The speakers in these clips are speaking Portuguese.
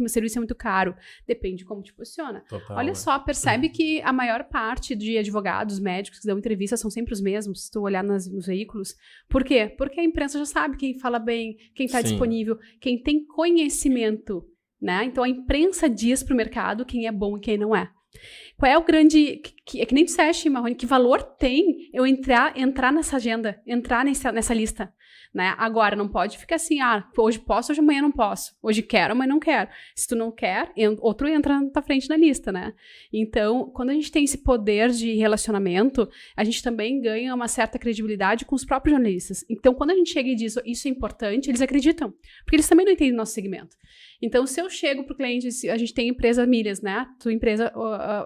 meu serviço é muito caro. Depende de como te posiciona. Total, Olha só, percebe que a maior parte de advogados, médicos que dão entrevista são sempre os mesmos, se tu olhar nos veículos. Por quê? Porque a imprensa já sabe quem fala bem, quem está disponível, quem tem conhecimento, né? Então, a imprensa diz para o mercado quem é bom e quem não é. Qual é o grande... É que nem tu disseste, Marrone, que valor tem eu entrar nessa agenda, entrar nessa lista, né? Agora, não pode ficar assim, hoje posso, hoje amanhã não posso. Hoje quero, amanhã não quero. Se tu não quer, outro entra na tua frente na lista, né? Então, quando a gente tem esse poder de relacionamento, a gente também ganha uma certa credibilidade com os próprios jornalistas. Então, quando a gente chega e diz, isso é importante, eles acreditam. Porque eles também não entendem o nosso segmento. Então, se eu chego pro cliente, a gente tem empresa milhas, né? Tua empresa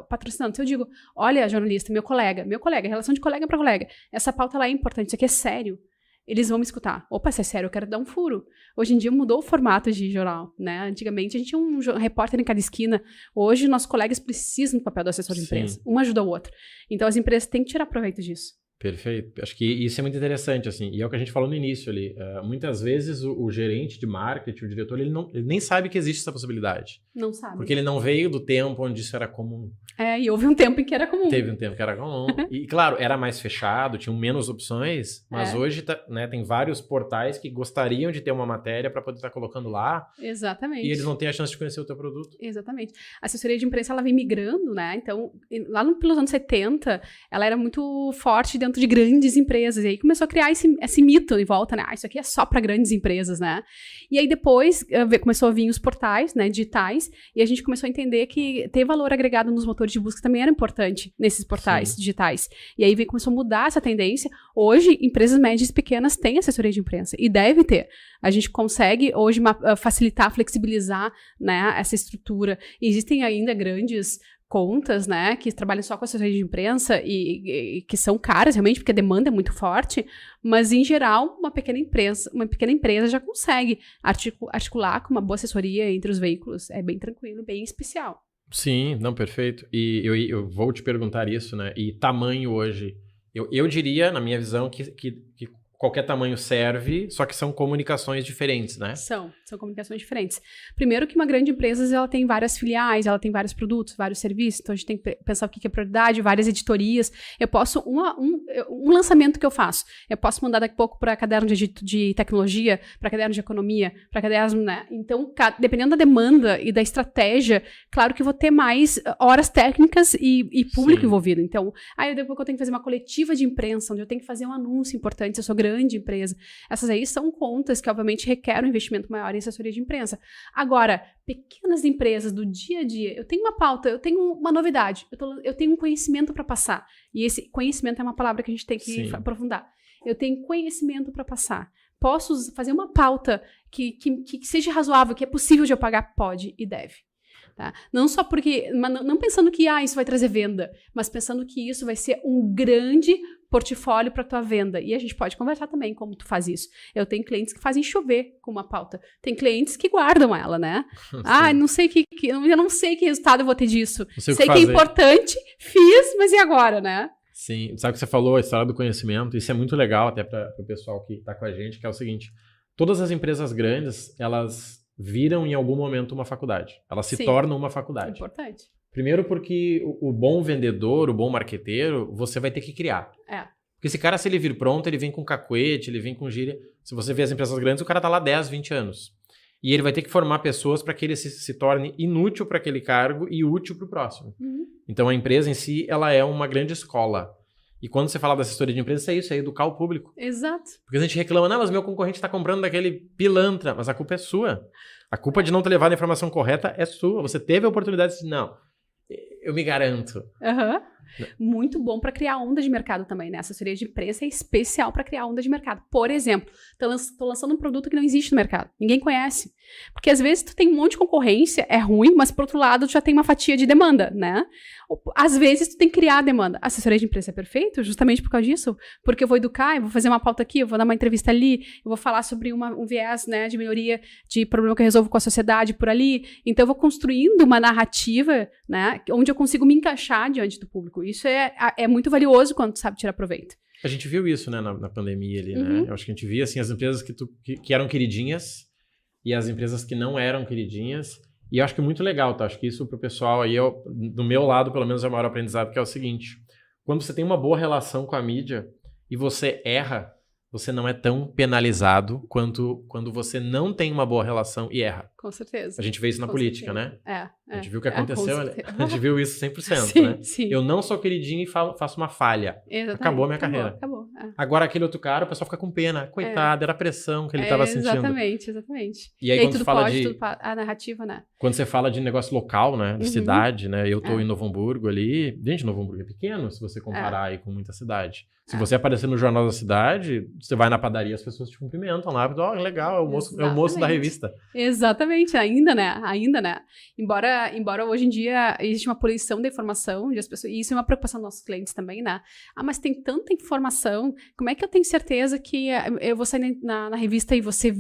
patrocinando. Se eu digo, olha, jornalista, meu colega, relação de colega para colega, essa pauta lá é importante, isso aqui é sério. Eles vão me escutar. Opa, se é sério, eu quero dar um furo. Hoje em dia mudou o formato de jornal, né? Antigamente a gente tinha um repórter em cada esquina. Hoje nossos colegas precisam do papel do assessor de imprensa. Um ajuda o outro. Então as empresas têm que tirar proveito disso. Perfeito. Acho que isso é muito interessante, assim, e é o que a gente falou no início ali. Muitas vezes o gerente de marketing, o diretor, ele nem sabe que existe essa possibilidade. Não sabe. Porque ele não veio do tempo onde isso era comum. E houve um tempo em que era comum. Teve um tempo que era comum. E, claro, era mais fechado, tinham menos opções, mas hoje tem vários portais que gostariam de ter uma matéria para poder estar colocando lá. Exatamente. E eles não têm a chance de conhecer o teu produto. Exatamente. A assessoria de imprensa, ela vem migrando, né? Então, lá pelos anos 70, ela era muito forte dentro de grandes empresas. E aí começou a criar esse mito em volta, né? Isso aqui é só para grandes empresas, né? E aí depois começou a vir os portais, né, digitais, e a gente começou a entender que ter valor agregado nos motores de busca também era importante nesses portais digitais. E aí começou a mudar essa tendência. Hoje, empresas médias e pequenas têm assessoria de imprensa, e deve ter. A gente consegue hoje facilitar, flexibilizar, né, essa estrutura. E existem ainda grandes contas, né, que trabalham só com assessoria de imprensa e que são caras realmente, porque a demanda é muito forte, mas em geral uma pequena empresa já consegue articular com uma boa assessoria entre os veículos. É bem tranquilo, bem especial. Sim, não, perfeito. E eu vou te perguntar isso, né, e tamanho hoje, eu diria, na minha visão, que qualquer tamanho serve, só que são comunicações diferentes, né? São comunicações diferentes. Primeiro que uma grande empresa, ela tem várias filiais, ela tem vários produtos, vários serviços, então a gente tem que pensar o que é prioridade, várias editorias. Eu posso, um lançamento que eu faço, eu posso mandar daqui a pouco para caderno de tecnologia, para caderno de economia, para caderno, né? Então, dependendo da demanda e da estratégia, claro que eu vou ter mais horas técnicas e público envolvido. Então, depois eu tenho que fazer uma coletiva de imprensa, onde eu tenho que fazer um anúncio importante, se eu sou grande empresa. Essas aí são contas que, obviamente, requerem um investimento maior em assessoria de imprensa. Agora, pequenas empresas do dia a dia, eu tenho uma pauta, eu tenho uma novidade, eu tenho um conhecimento para passar. E esse conhecimento é uma palavra que a gente tem que aprofundar. Eu tenho conhecimento para passar. Posso fazer uma pauta que seja razoável, que é possível de eu pagar? Pode e deve. Tá? Não só porque, não pensando que isso vai trazer venda, mas pensando que isso vai ser um grande portfólio para tua venda. E a gente pode conversar também como tu faz isso. Eu tenho clientes que fazem chover com uma pauta. Tem clientes que guardam ela, né? Não sei eu não sei que resultado eu vou ter disso. Sei que é importante, fiz, mas e agora, né? Sim, sabe o que você falou, a história do conhecimento, isso é muito legal até para o pessoal que está com a gente, que é o seguinte, todas as empresas grandes, elas viram em algum momento uma faculdade. Elas se tornam uma faculdade. Importante. Primeiro porque o bom vendedor, o bom marqueteiro, você vai ter que criar. Porque esse cara, se ele vir pronto, ele vem com cacuete, ele vem com gíria. Se você vê as empresas grandes, o cara tá lá 10, 20 anos. E ele vai ter que formar pessoas para que ele se torne inútil para aquele cargo e útil para o próximo. Então a empresa em si, ela é uma grande escola. E quando você fala da assessoria de imprensa, é isso, é educar o público. Exato. Porque a gente reclama, não, mas meu concorrente está comprando daquele pilantra. Mas a culpa é sua. A culpa de não ter levado a informação correta é sua. Você teve a oportunidade de não, eu me garanto. Muito bom para criar onda de mercado também, né? A assessoria de imprensa é especial para criar onda de mercado. Por exemplo, tô lançando um produto que não existe no mercado. Ninguém conhece. Porque às vezes tu tem um monte de concorrência, é ruim, mas por outro lado tu já tem uma fatia de demanda, né? Às vezes tu tem que criar a demanda. A assessoria de imprensa é perfeito justamente por causa disso. Porque eu vou educar, eu vou fazer uma pauta aqui, eu vou dar uma entrevista ali, eu vou falar sobre um viés, né, de melhoria de problema que eu resolvo com a sociedade por ali. Então eu vou construindo uma narrativa, né, onde eu consigo me encaixar diante do público. Isso é muito valioso quando tu sabe tirar proveito. A gente viu isso, né, na pandemia ali, né? Eu acho que a gente via, assim, as empresas que eram queridinhas e as empresas que não eram queridinhas. E eu acho que é muito legal, tá? Acho que isso pro pessoal aí, do meu lado, pelo menos, é o maior aprendizado, que é o seguinte. Quando você tem uma boa relação com a mídia e você erra, você não é tão penalizado quanto quando você não tem uma boa relação e erra. Com certeza. A gente vê isso na política, certeza. né? A gente viu o que aconteceu, a gente viu isso 100%, sim, né? Sim. Eu não sou queridinho e faço uma falha. Exatamente. Acabou a minha carreira. Acabou. Agora, aquele outro cara, o pessoal fica com pena. Coitado, era a pressão que ele estava sentindo. Exatamente. E aí quando tudo fala pode, a narrativa, né? Quando você fala de negócio local, né? De cidade, né? Eu tô em Novo Hamburgo ali. Gente, Novo Hamburgo é pequeno, se você comparar aí com muita cidade. Se você aparecer no Jornal da Cidade, você vai na padaria, as pessoas te cumprimentam lá. Legal, é o moço da revista. Exatamente, ainda, né? Embora hoje em dia existe uma poluição da informação de as pessoas, e isso é uma preocupação dos nossos clientes também, né? Mas tem tanta informação, como é que eu tenho certeza que eu vou sair na revista e vou ser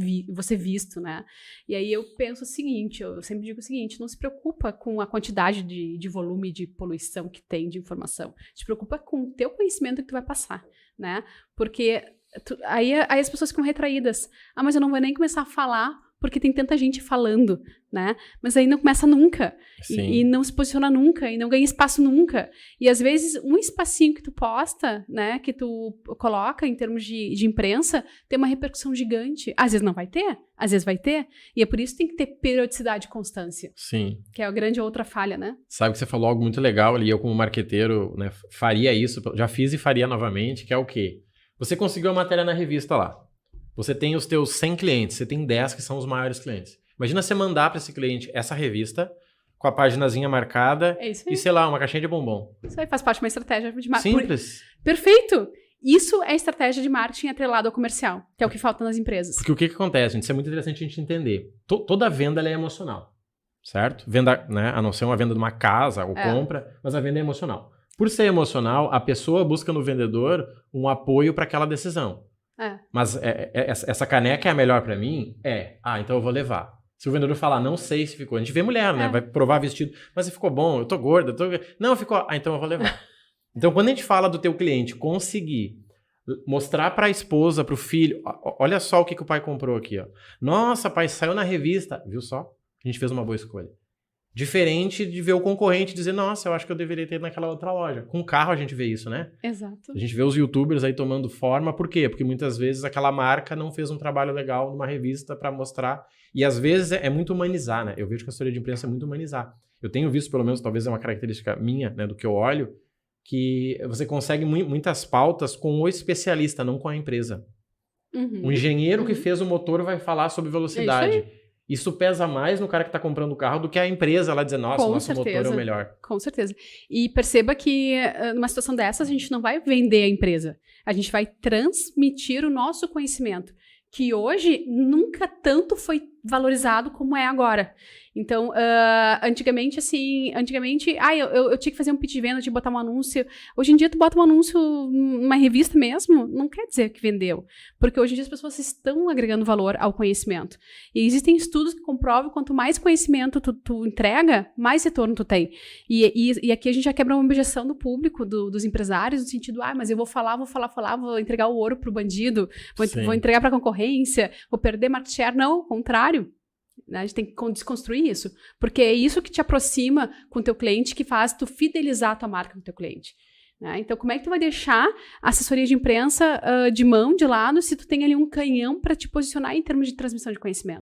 visto, né? E aí eu penso o seguinte, eu sempre digo o seguinte, não se preocupa com a quantidade de volume de poluição que tem de informação, se preocupa com o teu conhecimento que tu vai passar, né? Porque aí as pessoas ficam retraídas. Mas eu não vou nem começar a falar porque tem tanta gente falando, né? Mas aí não começa nunca. E não se posiciona nunca, e não ganha espaço nunca. E às vezes um espacinho que tu posta, né? Que tu coloca em termos de imprensa, tem uma repercussão gigante. Às vezes não vai ter, às vezes vai ter. E é por isso que tem que ter periodicidade e constância. Sim. Que é a grande outra falha, né? Sabe que você falou algo muito legal ali, eu como marqueteiro, né, faria isso, já fiz e faria novamente, que é o quê? Você conseguiu a matéria na revista lá. Você tem os teus 100 clientes, você tem 10 que são os maiores clientes. Imagina você mandar para esse cliente essa revista com a paginazinha marcada e, sei lá, uma caixinha de bombom. Isso aí faz parte de uma estratégia de marketing. Simples. Perfeito! Isso é estratégia de marketing atrelado ao comercial, que é o que falta nas empresas. Porque o que acontece, gente? Isso é muito interessante a gente entender. Toda venda ela é emocional, certo? Venda, né? A não ser uma venda de uma casa ou compra, mas a venda é emocional. Por ser emocional, a pessoa busca no vendedor um apoio para aquela decisão. Mas essa caneca é a melhor pra mim? Então eu vou levar. Se o vendedor falar, não sei se ficou. A gente vê mulher, né? Vai provar vestido. Mas se ficou bom, eu tô gorda. Não, ficou. Então eu vou levar. Então quando a gente fala do teu cliente conseguir mostrar pra esposa, pro filho, olha só o que o pai comprou aqui, ó. Nossa, pai, saiu na revista. Viu só? A gente fez uma boa escolha. Diferente de ver o concorrente dizer, nossa, eu acho que eu deveria ter ido naquela outra loja. Com carro a gente vê isso, né? Exato. A gente vê os youtubers aí tomando forma, por quê? Porque muitas vezes aquela marca não fez um trabalho legal numa revista para mostrar. E às vezes é muito humanizar, né? Eu vejo que a assessoria de imprensa é muito humanizar. Eu tenho visto, pelo menos, talvez é uma característica minha, né, do que eu olho, que você consegue muitas pautas com o especialista, não com a empresa. O engenheiro que fez o motor vai falar sobre velocidade. Isso pesa mais no cara que está comprando o carro do que a empresa lá dizer, nossa, nosso motor é o melhor. Com certeza. E perceba que numa situação dessas a gente não vai vender a empresa. A gente vai transmitir o nosso conhecimento, que hoje nunca tanto foi valorizado como é agora. Então, antigamente, eu tinha que fazer um pitch de venda, de botar um anúncio. Hoje em dia, tu bota um anúncio numa revista mesmo, não quer dizer que vendeu. Porque hoje em dia as pessoas estão agregando valor ao conhecimento. E existem estudos que comprovam que quanto mais conhecimento tu entrega, mais retorno tu tem. E aqui a gente já quebra uma objeção do público, dos empresários, no sentido, mas eu vou falar, vou entregar o ouro pro bandido, vou entregar pra concorrência, vou perder market share. Não, ao contrário. A gente tem que desconstruir isso, porque é isso que te aproxima com o teu cliente, que faz tu fidelizar a tua marca no teu cliente. Né? Então, como é que tu vai deixar a assessoria de imprensa de lado, se tu tem ali um canhão para te posicionar em termos de transmissão de conhecimento?